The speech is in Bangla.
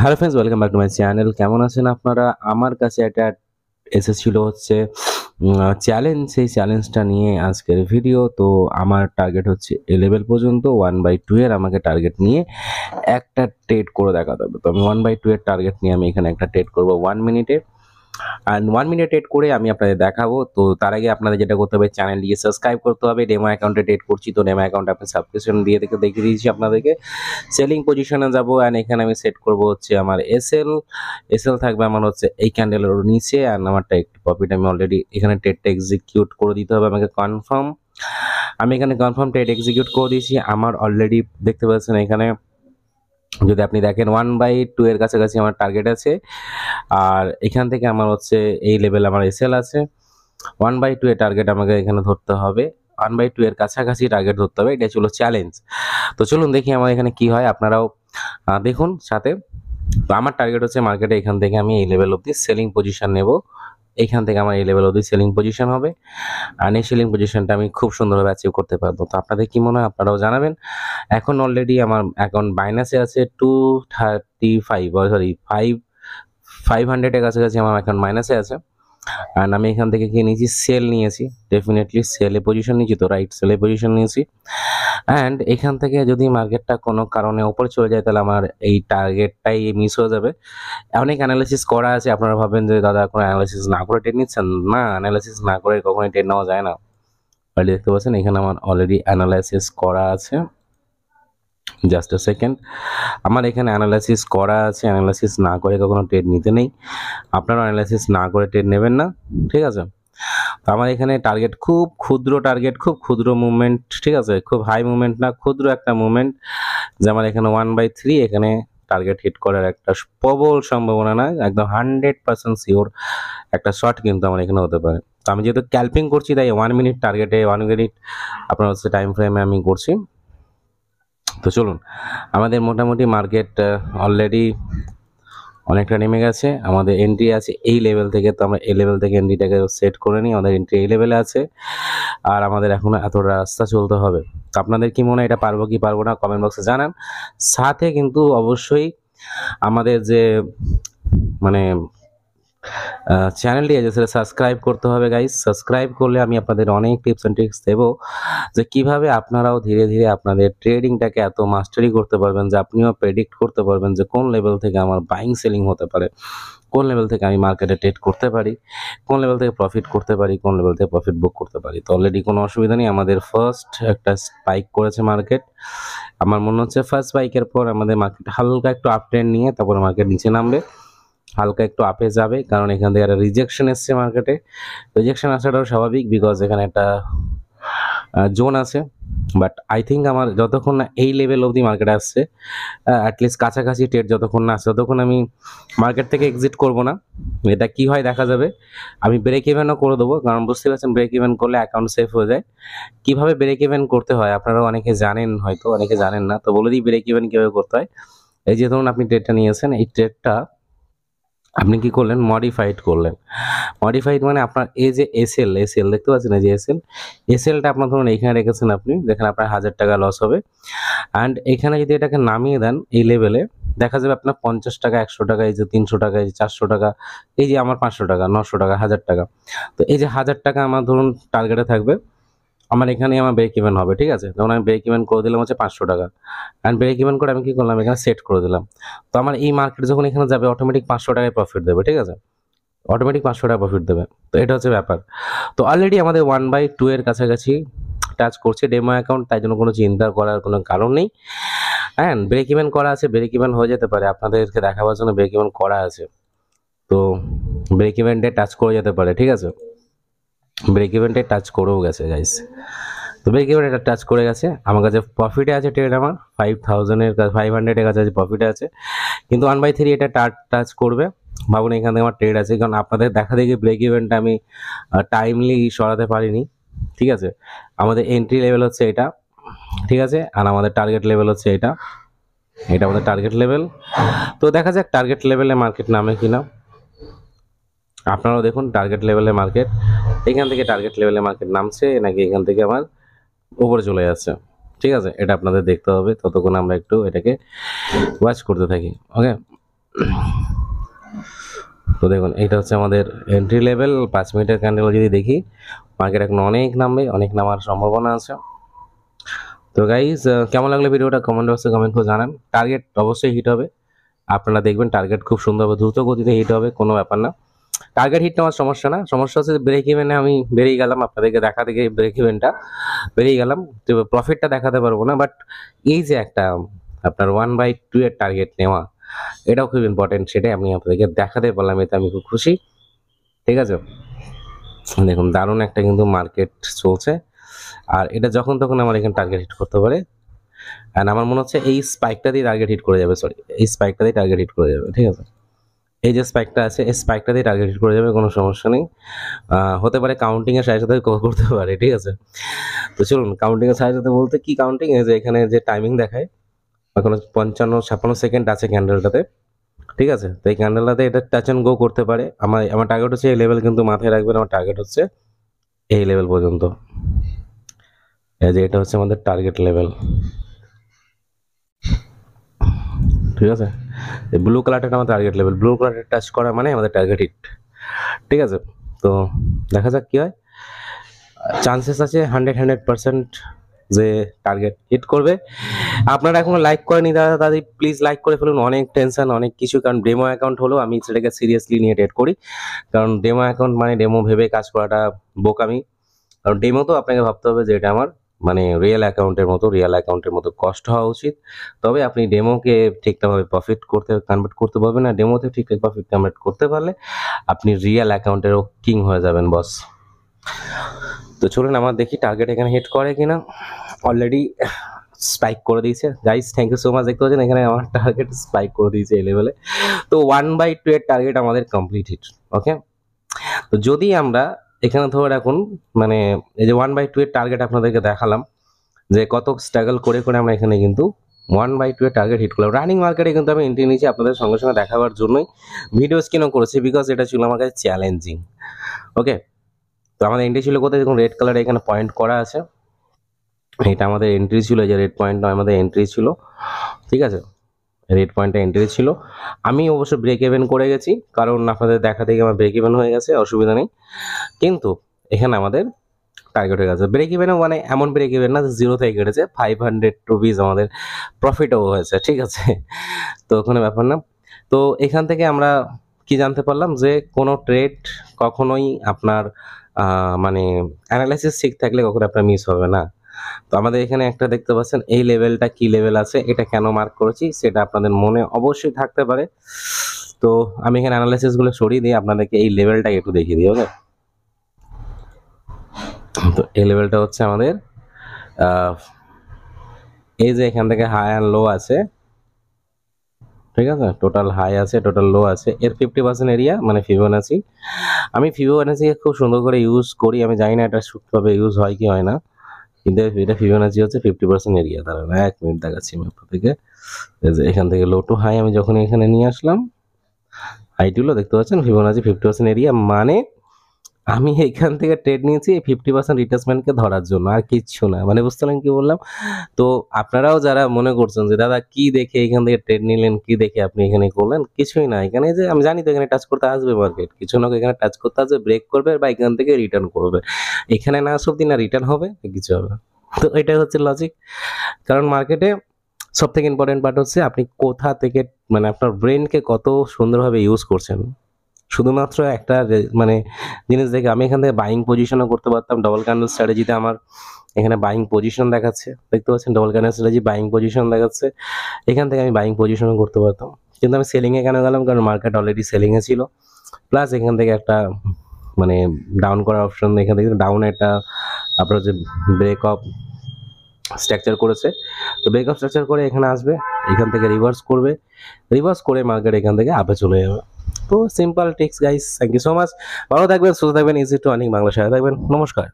Hello friends, welcome back to my channel. কেমন আছেন আপনারা? আমার কাছে একটা এসেছিল হচ্ছে চ্যালেঞ্জ। সেই চ্যালেঞ্জটা নিয়ে আজকের ভিডিও। তো আমার টার্গেট হচ্ছে এ লেভেল পর্যন্ত 1/2 এর আমাকে টার্গেট নিয়ে একটা ট্রেড করে দেখাতে হবে। তো আমি 1/2 এর টার্গেট নিয়ে আমি এখানে একটা ট্রেড করবো 1 মিনিটে। অ্যান্ড 1 মিনিট ট্রেড করে আমি আপনাদের দেখাবো। তো তার আগে আপনাদের যেটা করতে হবে, চ্যানেলটিকে সাবস্ক্রাইব করতে হবে। ডেমো অ্যাকাউন্টে ট্রেড করছি, তো ডেমো অ্যাকাউন্টে আপনি সাবস্ক্রিপশন দিয়ে দেখিয়ে দিয়েছি আপনাদেরকে। সেলিং পজিশনে যাব অ্যান্ড এখানে আমি সেট করব হচ্ছে আমার এসএল থাকবে আমার হচ্ছে এই ক্যান্ডেলের নিচে। অ্যান্ড আমারটা একটু প্রফিট আমি অলরেডি এখানে ট্রেডটা এক্সিকিউট করে দিতে হবে আমাকে কনফার্ম। আমি এখানে কনফার্ম ট্রেড এক্সিকিউট করে দিয়েছি। আমার অলরেডি দেখতে পাচ্ছেন এখানে যদি আপনি দেখেন 1/2 এর কাছাকাছি আমার টার্গেট আছে। আর এখান থেকে আমার হচ্ছে এই লেভেল আমার এসএল আছে। 1/2 এর টার্গেট আমাকে এখানে ধরতে হবে। 1/2 এর কাছাকাছি টার্গেট ধরতে হবে। এটা ছিল চ্যালেঞ্জ। তো চলুন দেখি আমার এখানে কি হয়, আপনারাও দেখুন সাথে। তো আমার টার্গেট হচ্ছে মার্কেটে এখান থেকে আমি এই লেভেল অবধি সেলিং পজিশন নেব। এইখান থেকে আমার এই লেভেল অবধি সেলিং পজিশন হবে। আর এই সেলিং পজিশনটা আমি খুব সুন্দরভাবে অ্যাচিভ করতে পারবো। তো আপনাদের কি মনে হয়, আপনারাও জানাবেন। এখন অলরেডি আমার অ্যাকাউন্ট বাইনাসে আছে 235, সরি 500 এর কাছাকাছি আমার অ্যাকাউন্ট মাইনাসে আছে। অ্যান্ড আমি এখান থেকে কি নিয়েছি, সেল নিয়েছি, ডেফিনেটলি সেলে পজিশন নিয়েছি, তো রাইট সেলে পজিশন নিয়েছি। অ্যান্ড এখান থেকে যদি মার্কেটটা কোনো কারণে উপরে চলে যায় তাহলে আমার এই টার্গেটটাই মিস হয়ে যাবে। অনেক অ্যানালাইসিস করা আছে। আপনারা ভাবেন যে দাদা কোনো অ্যানালাইসিস না করে ট্রেড নিচ্ছেন। না, অ্যানালাইসিস না করে কখনোই ট্রেড নেওয়া যায় না। অলরেডি দেখতে পাচ্ছেন এখানে আমার অলরেডি অ্যানালাইসিস করা আছে। জাস্ট আ সেকেন্ড, আমার এখানে অ্যানালাইসিস করা আছে। অ্যানালাইসিস না করে কখনো ট্রেড নিতে নেই। আপনারা অ্যানালাইসিস না করে ট্রেড নেবেন না, ঠিক আছে? তো আমার এখানে টার্গেট খুব ক্ষুদ্র টার্গেট, খুব ক্ষুদ্র মুভমেন্ট, ঠিক আছে? খুব হাই মুভমেন্ট না, ক্ষুদ্র একটা মুভমেন্ট। যে আমার এখানে 1/3 এখানে টার্গেট হিট করার একটা প্রবল সম্ভাবনা না, একদম 100% শিওর একটা শট কিন্তু আমার এখানে হতে পারে। তো আমি যেহেতু ক্যালপিং করছি তাই 1 মিনিট টার্গেটে 1 মিনিট আপনার হচ্ছে টাইম ফ্রেমে আমি করছি। তো চলুন, আমাদের মোটামুটি মার্কেট অলরেডি অনেকটা নেমে গেছে। আমাদের এন্ট্রি আছে এই লেভেল থেকে। তো আমরা এই লেভেল থেকে এন্ট্রিটাকে সেট করে নিই। আমাদের এন্ট্রি এই লেভেলে আছে। আর আমাদের এখনো এতটা রাস্তা চলতে হবে। তো আপনাদের কি মনে হয়, এটা পারবো কি পারবো না কমেন্ট বক্সে জানান। সাথে কিন্তু অবশ্যই আমাদের যে মানে চ্যানেলটি আছে সেটা সাবস্ক্রাইব করতে হবে গাইস। সাবস্ক্রাইব করলে আমি আপনাদের অনেক টিপস অ্যান্ড ট্রিক্স দেবো যে কিভাবে আপনারাও ধীরে ধীরে আপনাদের ট্রেডিংটাকে এত মাস্টারি করতে পারবেন যে আপনিও প্রেডিক্ট করতে পারবেন যে কোন লেভেল থেকে আমার বাইং সেলিং হতে পারে, কোন লেভেল থেকে আমি মার্কেটে ট্রেড করতে পারি, কোন লেভেল থেকে প্রফিট করতে পারি, কোন লেভেল থেকে প্রফিট বুক করতে পারি। তো অলরেডি কোনো অসুবিধা নেই। আমাদের ফার্স্ট একটা স্পাইক করেছে মার্কেট। আমার মনে হচ্ছে ফার্স্ট স্পাইকের পর আমাদের মার্কেট হালকা একটু আপ ট্রেন্ড নিয়ে তারপর মার্কেট নিচে নামবে, হালকা একটু আপে যাবে। কারণ এখান থেকে একটা রিজেকশন এসছে মার্কেটে। রিজেকশন আসাটাও স্বাভাবিক, বিকজ এখানে একটা জোন আছে। বাট আই থিঙ্ক আমার যতক্ষণ না এই লেভেল অবধি মার্কেট আসছে, অ্যাটলিস্ট কাছাকাছি ট্রেড যতক্ষণ না আসছে ততক্ষণ আমি মার্কেট থেকে এক্সিট করব না। এটা কি হয় দেখা যাবে। আমি ব্রেক ইভেনও করে দেবো, কারণ বুঝতে পারছেন ব্রেক ইভেন করলে অ্যাকাউন্ট সেফ হয়ে যায়। কীভাবে ব্রেক ইভেন করতে হয় আপনারাও অনেকে জানেন, হয়তো অনেকে জানেন না। তো বলে দিই ব্রেক ইভেন কীভাবে করতে হয়। এই যে ধরুন আপনি ট্রেডটা নিয়েছেন, এই ট্রেডটা আপনি কি করলেন, মডিফাইড করলেন। মডিফাইড মানে আপনার এই যে এসএল দেখতে পাচ্ছেন, এই যে এসএলটা আপনার ধরুন এইখানে রেখেছেন আপনি, যেখানে আপনার 1000 টাকা লস হবে। অ্যান্ড এখানে যদি এটাকে নামিয়ে দেন এই লেভেলে, দেখা যাবে আপনার 50 টাকা, 100 টাকা, এই যে 300 টাকা, এই যে 400 টাকা, এই যে আমার 500 টাকা, 900 টাকা, 1000 টাকা। তো এই যে 1000 টাকা আমার ধরুন টার্গেটে থাকবে, আমার এখানেই আমার ব্রেক ইভেন হবে, ঠিক আছে? তখন আমি ব্রেক ইভেন করে দিলাম হচ্ছে 500 টাকা। অ্যান্ড ব্রেক ইভেন করে আমি কি করলাম, এখানে সেট করে দিলাম। তো আমার এই মার্কেট যখন এখানে যাবে অটোমেটিক 500 টাকায় প্রফিট দেবে, ঠিক আছে? অটোমেটিক 500 টাকা প্রফিট দেবে। তো এটা হচ্ছে ব্যাপার। তো অলরেডি আমাদের 1/2 এর কাছাকাছি টাচ করছে ডেমো অ্যাকাউন্ট, তাই জন্য কোনো চিন্তা করার কোনো কারণ নেই। অ্যান্ড ব্রেক ইভেন করা আছে, ব্রেক ইভেন হয়ে যেতে পারে, আপনাদেরকে দেখাবার জন্য ব্রেক ইভেন করা আছে। তো ব্রেক ইভেনটে টাচ করে যেতে পারে, ঠিক আছে? ব্রেক ইভেনটে টাচ করেও গেছে গাইস। তো ব্রেক ইভেন এটা টাচ করে গেছে। আমার কাছে প্রফিটে আছে ট্রেড, আমার 500 এর কাছে প্রফিটে আছে। কিন্তু 1/3 এটা টাচ করবে, ভাবুন এখান থেকে আমার ট্রেড আছে। কারণ আপনাদের দেখা দেখি ব্রেক ইভেনটা আমি টাইমলি সরাতে পারিনি, ঠিক আছে? আমাদের এন্ট্রি লেভেল হচ্ছে এটা, ঠিক আছে? আর আমাদের টার্গেট লেভেল হচ্ছে এটা, এটা আমাদের টার্গেট লেভেল। তো দেখা যাক টার্গেট লেভেলে মার্কেট নামে কিনা। আপনারাও দেখুন টার্গেট লেভেলে মার্কেট, এখান থেকে টার্গেট লেভেলে মার্কেট নামছে নাকি এখান থেকে আমার উপরে চলে যাচ্ছে, ঠিক আছে? এটা আপনাদের দেখতে হবে। ততক্ষণ আমরা একটু এটাকে ওয়াচ করতে থাকি, ওকে? তো দেখুন এটা হচ্ছে আমাদের এন্ট্রি লেভেল 5 মিনিটের ক্যান্ডেল। যদি দেখি মার্কেট এখন অনেক নামবে, অনেক নামার সম্ভাবনা আছে। তো গাইজ কেমন লাগলো ভিডিওটা কমেন্ট বক্সে কমেন্ট করে জানান। টার্গেট অবশ্যই হিট হবে, আপনারা দেখবেন টার্গেট খুব সুন্দরভাবে দ্রুত গতিতে হিট হবে, কোনো ব্যাপার না। টার্গেট হিট নেওয়ার সমস্যা না, সমস্যা হচ্ছে ব্রেক ইভেনে আমি বেরিয়ে গেলাম, আপনাদেরকে দেখা দেখে ব্রেক ইভেনটা বেরিয়ে গেলাম, তো প্রফিটটা দেখাতে পারবো না। বাট এই যে একটা আপনার 1/2 এর টার্গেট নেওয়া, এটাও খুব ইম্পর্টেন্ট, সেটাই আমি আপনাদেরকে দেখাতে পারলাম, এতে আমি খুব খুশি। ঠিক আছে, দেখুন দারুণ একটা কিন্তু মার্কেট চলছে, আর এটা যখন তখন আমার এখানে টার্গেট হিট করতে পারে। অ্যান্ড আমার মনে হচ্ছে এই স্পাইকটা দিয়ে টার্গেট হিট করে যাবে, সরি এই স্পাইকটা দিয়ে টার্গেট হিট করে যাবে। ঠিক আছে, এই যে স্পাইকটা আছে, এই স্পাইকটা দিয়ে টার্গেট হিট করে যাবে, কোনো সমস্যা নেই। হতে পারে কাউন্টিংয়ের সাথে সাথে করতে পারে। ঠিক আছে, তো চলুন কাউন্টিংয়ের সাথে সাথে বলতে কি কাউন্টিং, এই যে এখানে যে টাইমিং দেখায় এখনো 55-56 সেকেন্ড আছে ক্যান্ডেলটাতে। ঠিক আছে, তো এই ক্যান্ডেলটাতে এটা টাচ অ্যান্ড গো করতে পারে। আমার টার্গেট হচ্ছে এই লেভেল, কিন্তু মাথায় রাখবেন আমার টার্গেট হচ্ছে এই লেভেল পর্যন্ত। এই যে এটা হচ্ছে আমাদের টার্গেট লেভেল। ঠিক আছে, এই ব্লু কালারটা আমার টার্গেট লেভেল, ব্লু কালারটা টাচ করা মানে আমাদের টার্গেট হিট। ঠিক আছে, তো দেখা যাক কি হয়। চান্সেস আছে 100% যে টার্গেট হিট করবে। আপনারা এখনো লাইক করেনি দাদা দাদি, প্লিজ লাইক করে ফেলুন। অনেক টেনশন, অনেক কিছু, কারণ ডেমো অ্যাকাউন্ট হলো, আমি সেটাকে সিরিয়াসলি নিয়ে ট্রেড করি। কারণ ডেমো অ্যাকাউন্ট মানে ডেমো ভেবে কাজ করাটা বোকামি। কারণ ডেমো তো আপনাকে ভাবতে হবে যে এটা আমার মানে রিয়েল অ্যাকাউন্টের মতো কষ্ট হওয়া উচিত, তবে আপনি ডেমোকে ঠিকঠাকভাবে প্রফিট কনভার্ট করতে পারবেন। না, ডেমোতে ঠিকঠাক প্রফিট কনভার্ট করতে পারলে আপনি রিয়েল অ্যাকাউন্টেরও কিং হয়ে যাবেন বস। তো চলুন আমার দেখি টার্গেট এখানে হিট করে কিনা। অলরেডি স্পাইক করে দিয়েছে guys, thank you so much. দেখতে পাচ্ছেন এখানে আমার টার্গেট স্পাইক করে দিয়েছে এই লেভেলে। তো 1/2 এর টার্গেট আমাদের কমপ্লিট হিট। ওকে, তো যদি আমরা এখানে ধরে রাখুন, মানে এই যে 1/2 এর টার্গেট আপনাদেরকে দেখালাম যে কত স্ট্রাগল করে করে আমরা এখানে কিন্তু 1/2 এর টার্গেট হিট করলাম। রানিং মার্কেটে কিন্তু আমি এন্ট্রি নিয়েছি আপনাদের সঙ্গে সঙ্গে দেখাবার জন্যই ভিডিও স্ক্রিনও করেছি, বিকজ এটা ছিল আমার কাছে চ্যালেঞ্জিং। ওকে, তো আমাদের এন্ট্রি ছিল কোথায়, দেখুন রেড কালারে এখানে পয়েন্ট করা আছে, এটা আমাদের এন্ট্রি ছিল। এই যে রেড পয়েন্টটা আমাদের এন্ট্রি ছিল। ঠিক আছে, রেড পয়েন্টটা এন্ট্রি ছিল। আমি অবশ্য ব্রেক ইভেন করে গেছি, কারণ আপনাদের দেখা থেকে আমার ব্রেক ইভেন হয়ে গেছে, অসুবিধা নেই। কিন্তু এখানে আমাদের টার্গেট হয়ে গেছে ব্রেক ইভেনও, মানে এমন ব্রেক ইভেন না জিরো থেকে কেটেছে, 500 রুপিস আমাদের প্রফিটও হয়েছে। ঠিক আছে, তো ওখানে ব্যাপার না। তো এখান থেকে আমরা কি জানতে পারলাম যে কোনো ট্রেড কখনোই আপনার মানে অ্যানালাইসিস ঠিক থাকলে কখনো আপনার মিস হবে না। তো আমাদের এখানে একটা দেখতে পাচ্ছেন, এই লেভেলটা কি লেভেল আছে, এটা কেন মার্ক করেছি সেটা আপনাদের মনে অবশ্যই থাকতে পারে। তো আমি এখানে অ্যানালাইসিসগুলো সরিয়ে দিয়ে আপনাদেরকে এই লেভেলটাকে একটু দেখিয়ে দিই। ওকে, তো এই লেভেলটা হচ্ছে আমাদের এই যে এখান থেকে হাই অ্যান্ড লো আছে। ঠিক আছে, টোটাল হাই আছে, টোটাল লো আছে, এর 50% এরিয়া মানে ফিবোনাচি। আমি ফিবোনাচিকে খুব সুন্দর করে ইউজ করি, আমি জানি না এটা সূক্ষ্মভাবে ইউজ হয় কি হয় না, কিন্তু এটা ফিবোনাচি হচ্ছে 50% এরিয়া। দাঁড়ান 1 মিনিট দেখাচ্ছি আমি আপনাদেরকে। এখান থেকে লো টু হাই আমি যখন এখানে নিয়ে আসলাম, হাই টু লো দেখতে পাচ্ছেন ফিবোনাচি 50% এরিয়া, মানে আমি এখান থেকে ট্রেড নিয়েছি 50% রিট্রেসমেন্টকে ধরার জন্য, আর কিচ্ছু না। মানে বুঝতে পারলেন কি বললাম? তো আপনারাও যারা মনে করছেন যে দাদা কি দেখে এখান থেকে ট্রেড নিলেন, কি দেখে আপনি এখানে করলেন, কিছুই না। এখানে যে আমি জানি তো এখানে টাচ করতে আসবে মার্কেট, কিছু না এখানে টাচ করতে আসবে, ব্রেক করবে বা এখান থেকে রিটার্ন করবে। এখানে না আসব দিন না রিটার্ন হবে কিছু হবে। তো এটাই হচ্ছে লজিক। কারণ মার্কেটে সব থেকে ইম্পর্টেন্ট পার্ট হচ্ছে আপনি কোথা থেকে, মানে আপনার ব্রেনকে কত সুন্দরভাবে ইউজ করছেন। শুধুমাত্র একটা মানে জিনিস দেখে আমি এখান থেকে বাইং পজিশনও করতে পারতাম। ডবল ক্যান্ডেল স্ট্র্যাটেজিতে আমার এখানে বাইং পজিশন দেখাচ্ছে, দেখতে পাচ্ছেন double candle strategy buying position দেখাচ্ছে, এখান থেকে আমি বাইং পজিশনও করতে পারতাম। কিন্তু আমি সেলিংয়ে কেন গেলাম, কারণ মার্কেট অলরেডি সেলিংয়ে ছিল, প্লাস এখান থেকে একটা মানে ডাউন করার অপশন, এখান থেকে ডাউনে একটা আপনার যে ব্রেক অফ স্ট্রাকচার করেছে, তো ব্রেক অফ স্ট্রাকচার করে এখানে আসবে, এখান থেকে রিভার্স করবে, রিভার্স করে মার্কেট এখান থেকে আপে চলে যাবে। তো simple tricks guys, thank you so much. ভালো থাকবেন, সুস্থ থাকবেন, ইজি টু আর্নিং বাংলা সাথে থাকবেন। নমস্কার।